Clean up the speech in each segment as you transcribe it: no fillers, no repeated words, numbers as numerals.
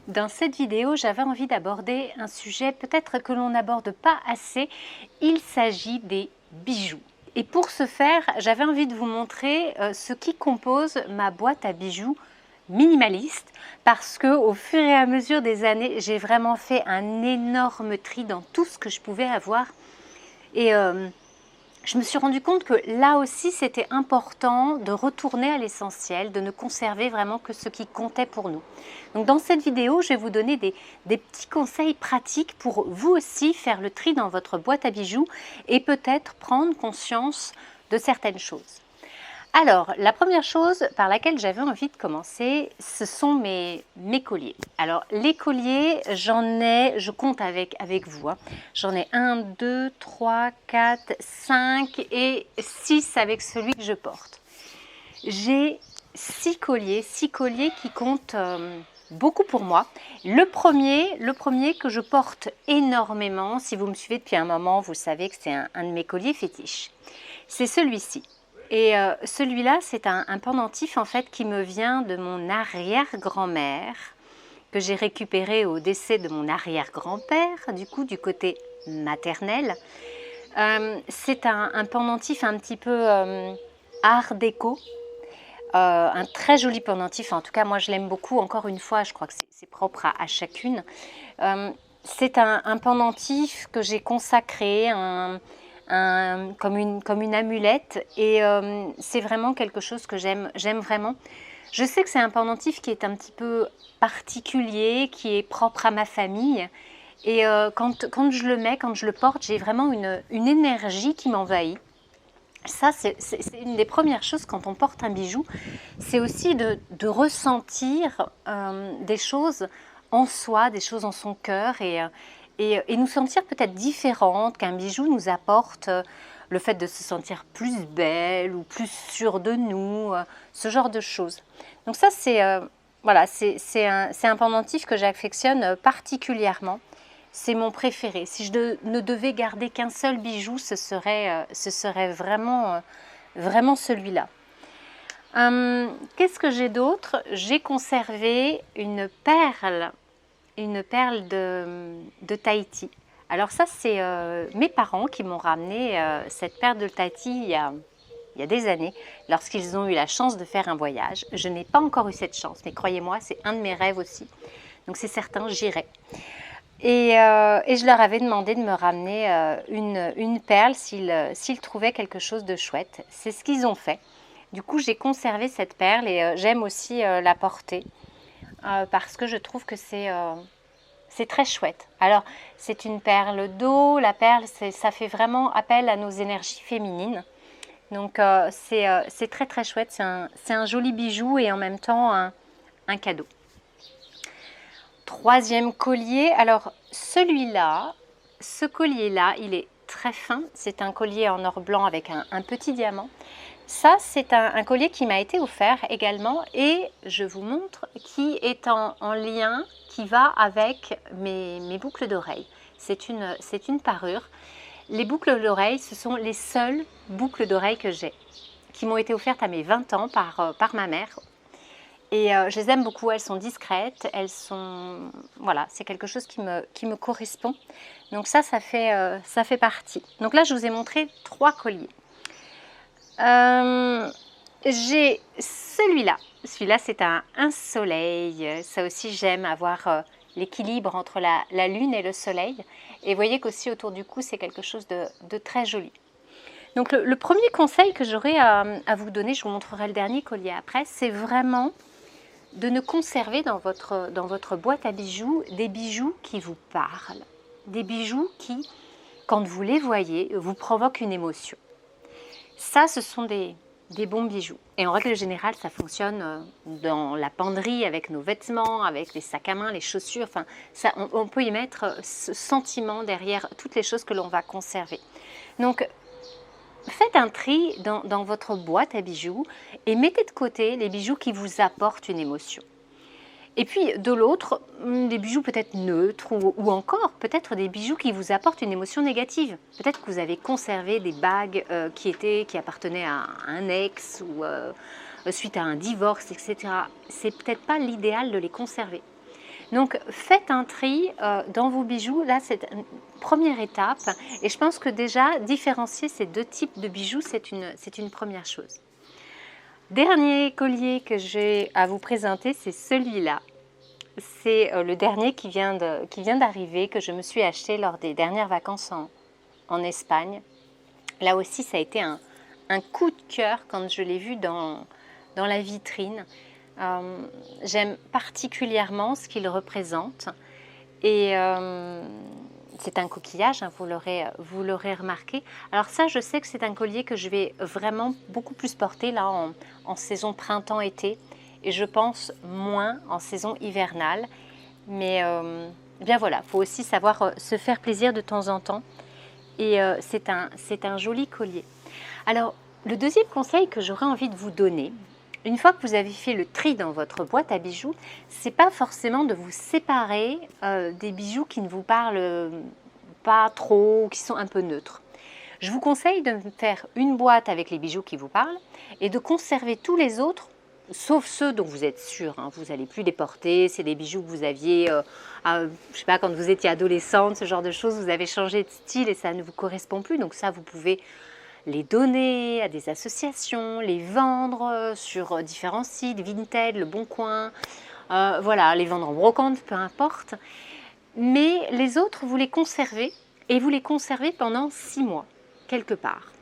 Dans cette vidéo, j'avais envie d'aborder un sujet peut-être que l'on n'aborde pas assez. Il s'agit des bijoux. Et pour ce faire, j'avais envie de vous montrer ce qui compose ma boîte à bijoux minimaliste, parce que au fur et à mesure des années, j'ai vraiment fait un énorme tri dans tout ce que je pouvais avoir. Et je me suis rendu compte que là aussi, c'était important de retourner à l'essentiel, de ne conserver vraiment que ce qui comptait pour nous. Donc dans cette vidéo, je vais vous donner des petits conseils pratiques pour vous aussi faire le tri dans votre boîte à bijoux et peut-être prendre conscience de certaines choses. Alors, la première chose par laquelle j'avais envie de commencer, ce sont mes colliers. Alors, les colliers, je compte avec vous, hein. J'en ai 1, 2, 3, 4, 5 et 6 avec celui que je porte. J'ai 6 colliers qui comptent beaucoup pour moi. Le premier que je porte énormément, si vous me suivez depuis un moment, vous savez que c'est un de mes colliers fétiches. C'est celui-ci. Et celui-là, c'est un pendentif en fait qui me vient de mon arrière-grand-mère, que j'ai récupéré au décès de mon arrière-grand-père, du coup du côté maternel. C'est un pendentif un petit peu art déco, un très joli pendentif, en tout cas moi je l'aime beaucoup, encore une fois je crois que c'est propre à chacune. C'est un pendentif que j'ai consacré, comme une amulette, et c'est vraiment quelque chose que j'aime vraiment. Je sais que c'est un pendentif qui est un petit peu particulier, qui est propre à ma famille, et quand je le mets, quand je le porte, j'ai vraiment une énergie qui m'envahit. Ça, c'est une des premières choses quand on porte un bijou, c'est aussi de ressentir des choses en soi, des choses en son cœur, et nous sentir peut-être différentes, qu'un bijou nous apporte le fait de se sentir plus belle ou plus sûre de nous, ce genre de choses. Donc ça, voilà, c'est un pendentif que j'affectionne particulièrement. C'est mon préféré. Si je ne devais garder qu'un seul bijou, ce serait vraiment, vraiment celui-là. Qu'est-ce que j'ai d'autre? J'ai conservé une perle de Tahiti. Alors ça, c'est mes parents qui m'ont ramené cette perle de Tahiti il y a des années, lorsqu'ils ont eu la chance de faire un voyage. Je n'ai pas encore eu cette chance, mais croyez-moi, c'est un de mes rêves aussi. Donc c'est certain, j'irai. Et je leur avais demandé de me ramener une perle s'ils trouvaient quelque chose de chouette. C'est ce qu'ils ont fait. Du coup, j'ai conservé cette perle et j'aime aussi la porter parce que je trouve que c'est très chouette. Alors, c'est une perle d'eau. La perle, ça fait vraiment appel à nos énergies féminines. Donc, c'est très très chouette. C'est un joli bijou et en même temps un cadeau. Troisième collier, alors ce collier-là, il est très fin. C'est un collier en or blanc avec un petit diamant. Ça, c'est un collier qui m'a été offert également et je vous montre qui est en lien, qui va avec mes boucles d'oreilles. C'est une parure. Les boucles d'oreilles, ce sont les seules boucles d'oreilles que j'ai, qui m'ont été offertes à mes 20 ans par ma mère. Et je les aime beaucoup, elles sont discrètes, voilà, c'est quelque chose qui me correspond. Donc ça fait partie. Donc là, je vous ai montré 3 colliers. J'ai celui-là. Celui-là, c'est un soleil. Ça aussi, j'aime avoir l'équilibre entre la lune et le soleil. Et vous voyez qu'aussi autour du cou, c'est quelque chose de très joli. Donc le premier conseil que j'aurais à vous donner, je vous montrerai le dernier collier après, c'est vraiment de ne conserver dans votre boîte à bijoux des bijoux qui vous parlent. Des bijoux qui, quand vous les voyez, vous provoquent une émotion. Ça, ce sont des bons bijoux. Et en règle générale, ça fonctionne dans la penderie, avec nos vêtements, avec les sacs à main, les chaussures. Enfin, ça, on peut y mettre ce sentiment derrière toutes les choses que l'on va conserver. Donc, faites un tri dans votre boîte à bijoux et mettez de côté les bijoux qui vous apportent une émotion. Et puis de l'autre, des bijoux peut-être neutres ou encore peut-être des bijoux qui vous apportent une émotion négative. Peut-être que vous avez conservé des bagues qui appartenaient à un ex ou suite à un divorce, etc. C'est peut-être pas l'idéal de les conserver. Donc faites un tri dans vos bijoux, là c'est une première étape et je pense que déjà différencier ces deux types de bijoux c'est une première chose. Dernier collier que j'ai à vous présenter, c'est celui-là. C'est le dernier qui vient d'arriver, que je me suis acheté lors des dernières vacances en Espagne. Là aussi, ça a été un coup de cœur quand je l'ai vu dans la vitrine. J'aime particulièrement ce qu'il représente. Et c'est un coquillage, hein, vous l'aurez remarqué. Alors ça, je sais que c'est un collier que je vais vraiment beaucoup plus porter là en saison printemps-été. Et je pense moins en saison hivernale. Mais bien voilà, il faut aussi savoir se faire plaisir de temps en temps. Et c'est un joli collier. Alors, le deuxième conseil que j'aurais envie de vous donner, une fois que vous avez fait le tri dans votre boîte à bijoux, c'est pas forcément de vous séparer des bijoux qui ne vous parlent pas trop, qui sont un peu neutres. Je vous conseille de faire une boîte avec les bijoux qui vous parlent et de conserver tous les autres, sauf ceux dont vous êtes sûr, hein, vous n'allez plus les porter, c'est des bijoux que vous aviez, je sais pas, quand vous étiez adolescente, ce genre de choses, vous avez changé de style et ça ne vous correspond plus, donc ça vous pouvez les donner à des associations, les vendre sur différents sites, Vinted, Le Bon Coin, voilà, les vendre en brocante, peu importe. Mais les autres, vous les conservez et vous les conservez pendant 6 mois, quelque part,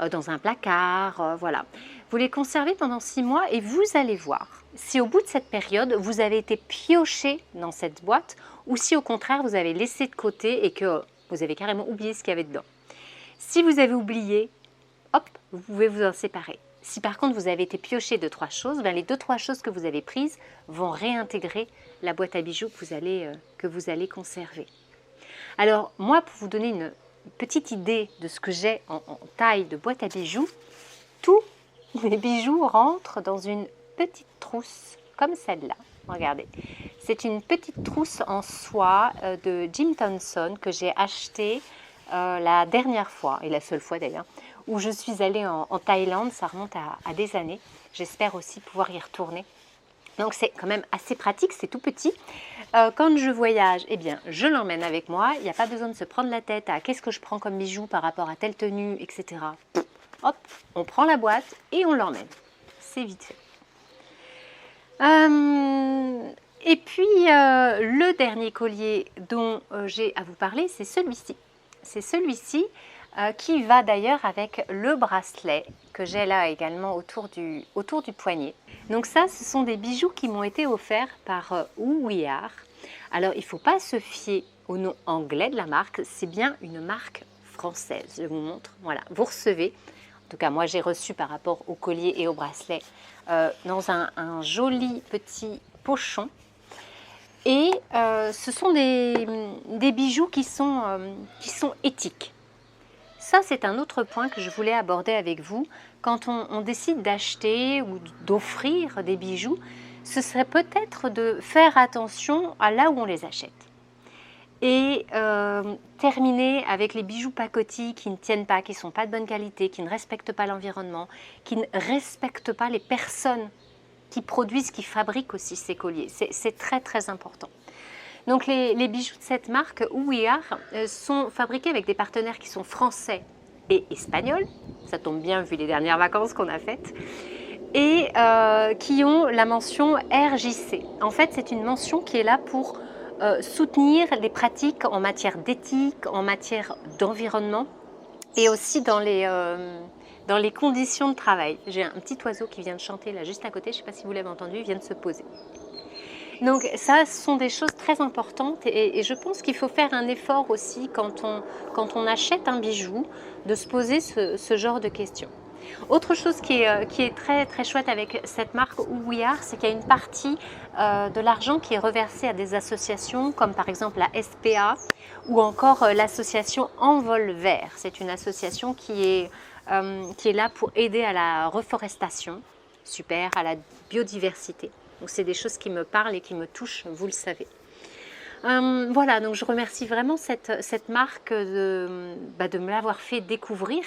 dans un placard, voilà. Vous les conservez pendant 6 mois et vous allez voir si au bout de cette période, vous avez été pioché dans cette boîte ou si au contraire, vous avez laissé de côté et que vous avez carrément oublié ce qu'il y avait dedans. Si vous avez oublié, hop, vous pouvez vous en séparer. Si par contre vous avez été pioché de 3 choses, ben les 2-3 choses que vous avez prises vont réintégrer la boîte à bijoux que vous allez conserver. Alors moi, pour vous donner une petite idée de ce que j'ai en taille de boîte à bijoux, tous mes bijoux rentrent dans une petite trousse comme celle-là. Regardez, c'est une petite trousse en soie de Jim Thompson que j'ai achetée la dernière fois, et la seule fois d'ailleurs, où je suis allée en Thaïlande. Ça remonte à des années. J'espère aussi pouvoir y retourner. Donc c'est quand même assez pratique, c'est tout petit. Quand je voyage, eh bien, je l'emmène avec moi. Il n'y a pas besoin de se prendre la tête à qu'est-ce que je prends comme bijoux par rapport à telle tenue, etc. Hop, on prend la boîte et on l'emmène. C'est vite fait. Et puis, le dernier collier dont j'ai à vous parler, c'est celui-ci. C'est celui-ci qui va d'ailleurs avec le bracelet que j'ai là également autour du poignet. Donc ça, ce sont des bijoux qui m'ont été offerts par Who We Are. Alors, il ne faut pas se fier au nom anglais de la marque, c'est bien une marque française. Je vous montre, voilà, vous recevez, en tout cas moi j'ai reçu par rapport au collier et au bracelet, dans un joli petit pochon. Et ce sont des bijoux qui sont éthiques. Ça, c'est un autre point que je voulais aborder avec vous. Quand on décide d'acheter ou d'offrir des bijoux, ce serait peut-être de faire attention à là où on les achète. Et terminer avec les bijoux pacotis qui ne tiennent pas, qui ne sont pas de bonne qualité, qui ne respectent pas l'environnement, qui ne respectent pas les personnes qui produisent, qui fabriquent aussi ces colliers. C'est très très important. Donc les bijoux de cette marque Who We Are sont fabriqués avec des partenaires qui sont français et espagnols, ça tombe bien vu les dernières vacances qu'on a faites, et qui ont la mention RJC. En fait, c'est une mention qui est là pour soutenir les pratiques en matière d'éthique, en matière d'environnement et aussi dans les conditions de travail. J'ai un petit oiseau qui vient de chanter là juste à côté, je ne sais pas si vous l'avez entendu, il vient de se poser. Donc ça, ce sont des choses très importantes et je pense qu'il faut faire un effort aussi quand on achète un bijou, de se poser ce genre de questions. Autre chose qui est très très chouette avec cette marque Who We Are, c'est qu'il y a une partie de l'argent qui est reversée à des associations comme par exemple la SPA ou encore l'association Envol Vert. C'est une association qui est là pour aider à la reforestation, super, à la biodiversité. Donc c'est des choses qui me parlent et qui me touchent, vous le savez. Voilà, donc je remercie vraiment cette marque de me l'avoir fait découvrir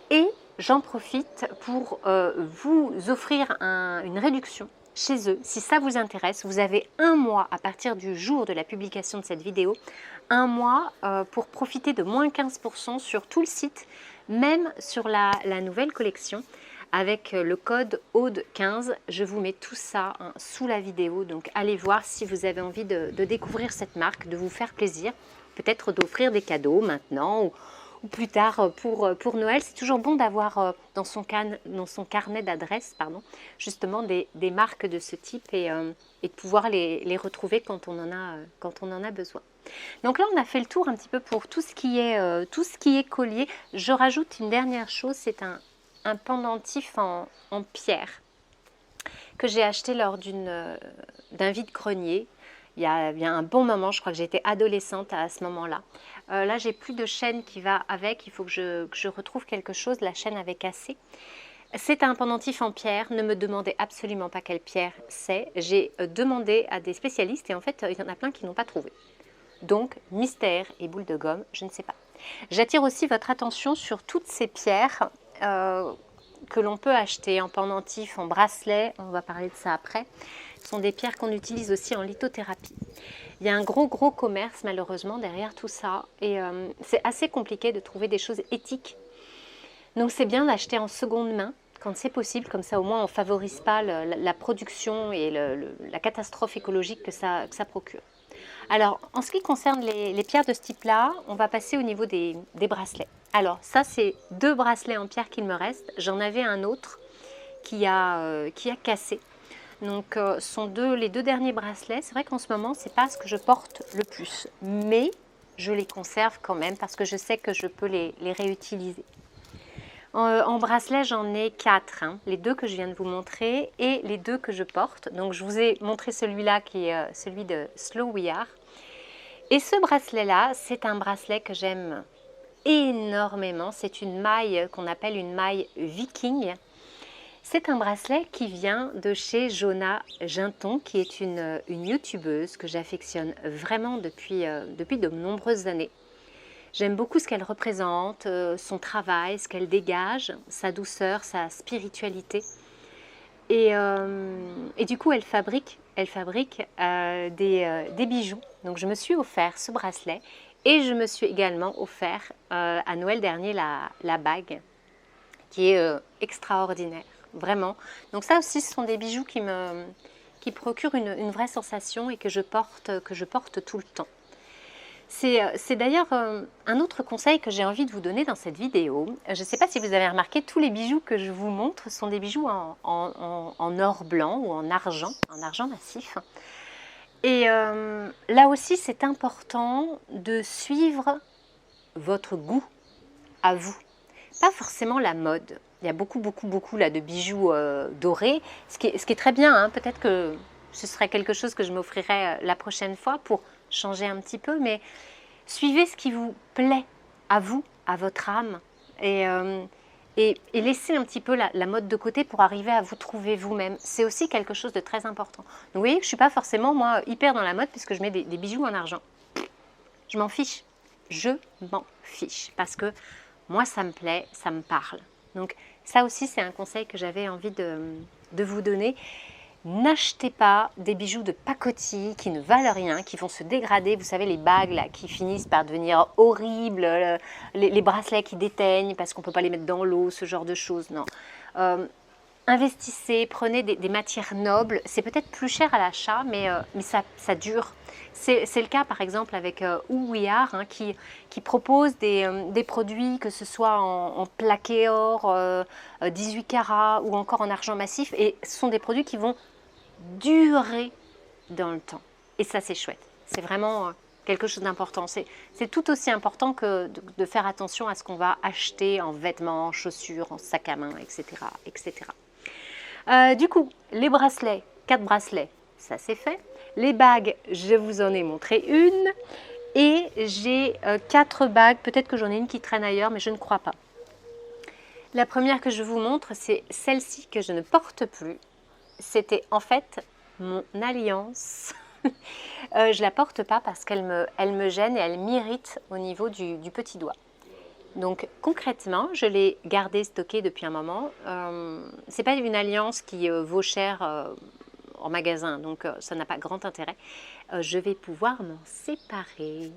et j'en profite pour vous offrir une réduction chez eux. Si ça vous intéresse, vous avez un mois à partir du jour de la publication de cette vidéo, un mois pour profiter de moins 15% sur tout le site, même sur la nouvelle collection. Avec le code AUDE15, je vous mets tout ça sous la vidéo. Donc allez voir si vous avez envie de découvrir cette marque, de vous faire plaisir, peut-être d'offrir des cadeaux maintenant ou plus tard pour Noël. C'est toujours bon d'avoir dans son carnet d'adresses justement des marques de ce type et de pouvoir les retrouver quand on en a besoin. Donc là, on a fait le tour un petit peu pour tout ce qui est collier. Je rajoute une dernière chose, c'est un pendentif en pierre que j'ai acheté lors d'un vide-grenier. Il y a un bon moment, je crois que j'étais adolescente à ce moment-là. Là, j'ai plus de chaîne qui va avec, il faut que je retrouve quelque chose, la chaîne avait cassé. C'est un pendentif en pierre, ne me demandez absolument pas quelle pierre c'est. J'ai demandé à des spécialistes et en fait, il y en a plein qui n'ont pas trouvé. Donc, mystère et boule de gomme, je ne sais pas. J'attire aussi votre attention sur toutes ces pierres que l'on peut acheter en pendentif, en bracelet, on va parler de ça après. Ce sont des pierres qu'on utilise aussi en lithothérapie. Il y a un gros commerce malheureusement derrière tout ça et c'est assez compliqué de trouver des choses éthiques. Donc c'est bien d'acheter en seconde main quand c'est possible, comme ça au moins on ne favorise pas la production et la catastrophe écologique que ça procure. Alors, en ce qui concerne les pierres de ce type-là, on va passer au niveau des bracelets. Alors, ça, c'est 2 bracelets en pierre qu'il me reste. J'en avais un autre qui a cassé. Donc, sont les 2 derniers bracelets. C'est vrai qu'en ce moment, ce n'est pas ce que je porte le plus. Mais je les conserve quand même parce que je sais que je peux les réutiliser. En bracelet, j'en ai 4, les 2 que je viens de vous montrer et les 2 que je porte. Donc, je vous ai montré celui-là qui est celui de Slow We Are. Et ce bracelet-là, c'est un bracelet que j'aime énormément. C'est une maille qu'on appelle une maille viking. C'est un bracelet qui vient de chez Jona Ginton, qui est une youtubeuse que j'affectionne vraiment depuis de nombreuses années. J'aime beaucoup ce qu'elle représente, son travail, ce qu'elle dégage, sa douceur, sa spiritualité. Et du coup, elle fabrique des bijoux. Donc, je me suis offert ce bracelet et je me suis également offert à Noël dernier la bague qui est extraordinaire, vraiment. Donc, ça aussi, ce sont des bijoux qui procurent une vraie sensation et que je porte tout le temps. C'est d'ailleurs un autre conseil que j'ai envie de vous donner dans cette vidéo. Je ne sais pas si vous avez remarqué, tous les bijoux que je vous montre sont des bijoux en or blanc ou en argent massif. Et là aussi, c'est important de suivre votre goût à vous. Pas forcément la mode. Il y a beaucoup là, de bijoux dorés, ce qui est très bien. Peut-être que ce serait quelque chose que je m'offrirai la prochaine fois pour changer un petit peu, mais suivez ce qui vous plaît à vous, à votre âme, et laissez un petit peu la mode de côté pour arriver à vous trouver vous-même. C'est aussi quelque chose de très important. Donc vous voyez que je ne suis pas forcément, moi, hyper dans la mode puisque je mets des bijoux en argent. Je m'en fiche. Je m'en fiche parce que moi, ça me plaît, ça me parle. Donc ça aussi, c'est un conseil que j'avais envie de vous donner. N'achetez pas des bijoux de pacotille qui ne valent rien, qui vont se dégrader. Vous savez, les bagues là, qui finissent par devenir horribles, les bracelets qui déteignent parce qu'on ne peut pas les mettre dans l'eau, ce genre de choses. Non. Investissez, prenez des matières nobles. C'est peut-être plus cher à l'achat, mais ça dure. C'est le cas par exemple avec Who We Are qui propose des produits, que ce soit en plaqué or, 18 carats ou encore en argent massif. Et ce sont des produits qui vont durer dans le temps. Et ça, c'est chouette. C'est vraiment quelque chose d'important. C'est tout aussi important que de faire attention à ce qu'on va acheter en vêtements, en chaussures, en sac à main, etc. etc. Du coup, les bracelets, 4 bracelets, ça c'est fait. Les bagues, je vous en ai montré une. Et j'ai 4 bagues, peut-être que j'en ai une qui traîne ailleurs, mais je ne crois pas. La première que je vous montre, c'est celle-ci que je ne porte plus. C'était en fait mon alliance. Je ne la porte pas parce qu'elle me gêne et elle m'irrite au niveau du petit doigt. Donc concrètement, je l'ai gardée stockée depuis un moment. Ce n'est pas une alliance qui vaut cher en magasin, donc ça n'a pas grand intérêt. Je vais pouvoir m'en séparer.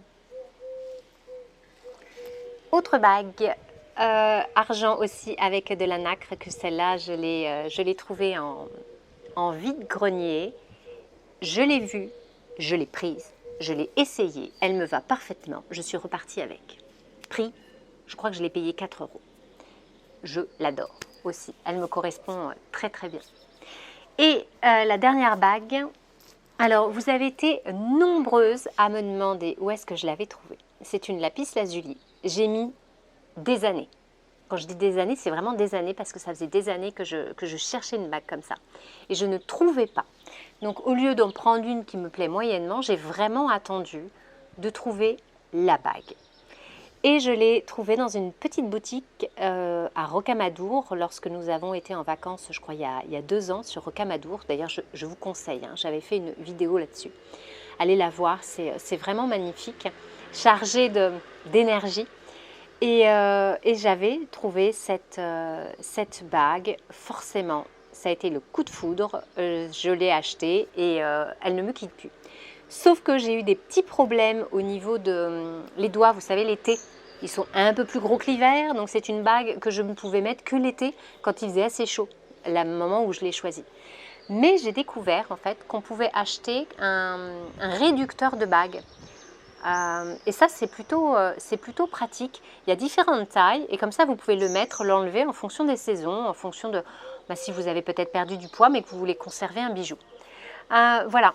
Autre bague, argent aussi avec de la nacre, que celle-là, je l'ai trouvée en vide-grenier. Je l'ai vue, je l'ai prise, je l'ai essayée, elle me va parfaitement, je suis repartie avec. Prix, je crois que je l'ai payé 4 €. Je l'adore aussi, elle me correspond très très bien. Et la dernière bague, alors vous avez été nombreuses à me demander où est-ce que je l'avais trouvée. C'est une lapis lazuli, j'ai mis des années. Quand je dis des années, c'est vraiment des années parce que ça faisait des années que je cherchais une bague comme ça. Et je ne trouvais pas. Donc au lieu d'en prendre une qui me plaît moyennement, j'ai vraiment attendu de trouver la bague. Et je l'ai trouvée dans une petite boutique à Rocamadour lorsque nous avons été en vacances, je crois il y a 2 ans sur Rocamadour. D'ailleurs je vous conseille, hein, j'avais fait une vidéo là-dessus. Allez la voir, c'est vraiment magnifique, chargé d'énergie. Et j'avais trouvé cette bague, forcément, ça a été le coup de foudre, je l'ai achetée et elle ne me quitte plus. Sauf que j'ai eu des petits problèmes au niveau de les doigts, vous savez, l'été, ils sont un peu plus gros que l'hiver, donc c'est une bague que je ne pouvais mettre que l'été quand il faisait assez chaud, le moment où je l'ai choisie. Mais j'ai découvert en fait qu'on pouvait acheter un réducteur de bagues. Et ça, c'est plutôt pratique. Il y a différentes tailles et comme ça, vous pouvez le mettre, l'enlever en fonction des saisons, en fonction de si vous avez peut-être perdu du poids mais que vous voulez conserver un bijou. Voilà.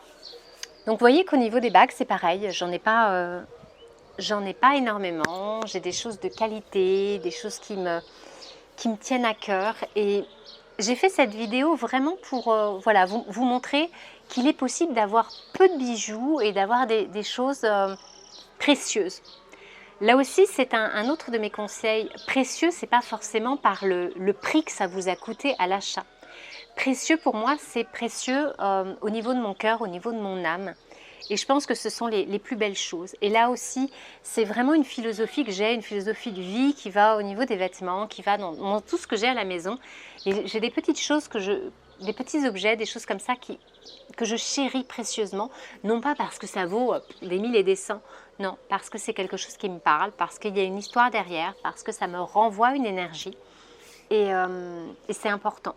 Donc, vous voyez qu'au niveau des bagues, c'est pareil. J'en ai pas énormément. J'ai des choses de qualité, des choses qui me tiennent à cœur. Et j'ai fait cette vidéo vraiment pour voilà, vous montrer qu'il est possible d'avoir peu de bijoux et d'avoir des choses précieuses. Là aussi, c'est un autre de mes conseils. Précieux, ce n'est pas forcément par le prix que ça vous a coûté à l'achat. Précieux, pour moi, c'est précieux au niveau de mon cœur, au niveau de mon âme. Et je pense que ce sont les plus belles choses. Et là aussi, c'est vraiment une philosophie que j'ai, une philosophie de vie qui va au niveau des vêtements, qui va dans tout ce que j'ai à la maison. Et j'ai des petites choses des petits objets, des choses comme ça que je chéris précieusement, non pas parce que ça vaut des 1000 et des 100, non, parce que c'est quelque chose qui me parle, parce qu'il y a une histoire derrière, parce que ça me renvoie une énergie et c'est important.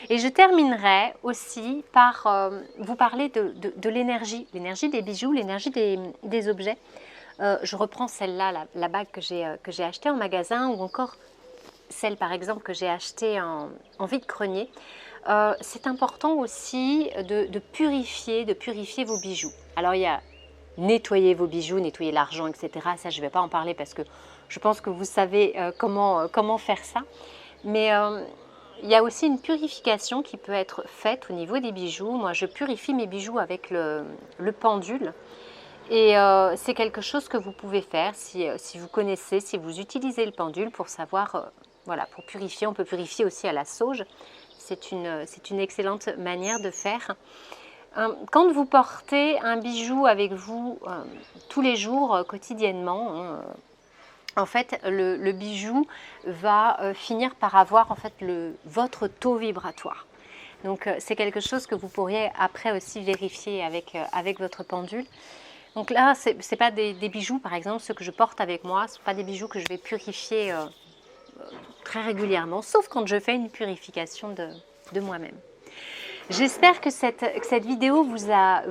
Et je terminerai aussi par vous parler de l'énergie des bijoux, l'énergie des objets. Je reprends celle-là, la bague que j'ai achetée en magasin ou encore celle par exemple que j'ai achetée en vide-grenier. C'est important aussi de purifier vos bijoux. Alors il y a nettoyer vos bijoux, nettoyer l'argent, etc. Ça, je ne vais pas en parler parce que je pense que vous savez comment faire ça. Mais il y a aussi une purification qui peut être faite au niveau des bijoux. Moi, je purifie mes bijoux avec le pendule. Et c'est quelque chose que vous pouvez faire si vous connaissez, si vous utilisez le pendule pour savoir, voilà, pour purifier. On peut purifier aussi à la sauge. C'est une excellente manière de faire. Quand vous portez un bijou avec vous tous les jours, quotidiennement, en fait, le bijou va finir par avoir en fait, votre taux vibratoire. Donc, c'est quelque chose que vous pourriez après aussi vérifier avec votre pendule. Donc là, ce n'est pas des bijoux, par exemple, ceux que je porte avec moi, ce ne sont pas des bijoux que je vais purifier très régulièrement, sauf quand je fais une purification de moi-même. J'espère que cette vidéo vous a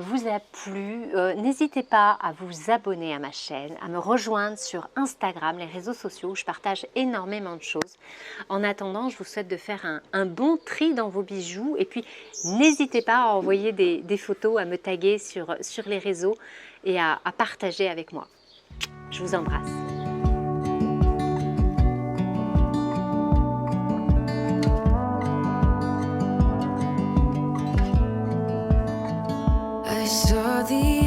plu. N'hésitez pas à vous abonner à ma chaîne, à me rejoindre sur Instagram, les réseaux sociaux où je partage énormément de choses. En attendant, je vous souhaite de faire un bon tri dans vos bijoux et puis n'hésitez pas à envoyer des photos, à me taguer sur les réseaux et à partager avec moi. Je vous embrasse. I saw the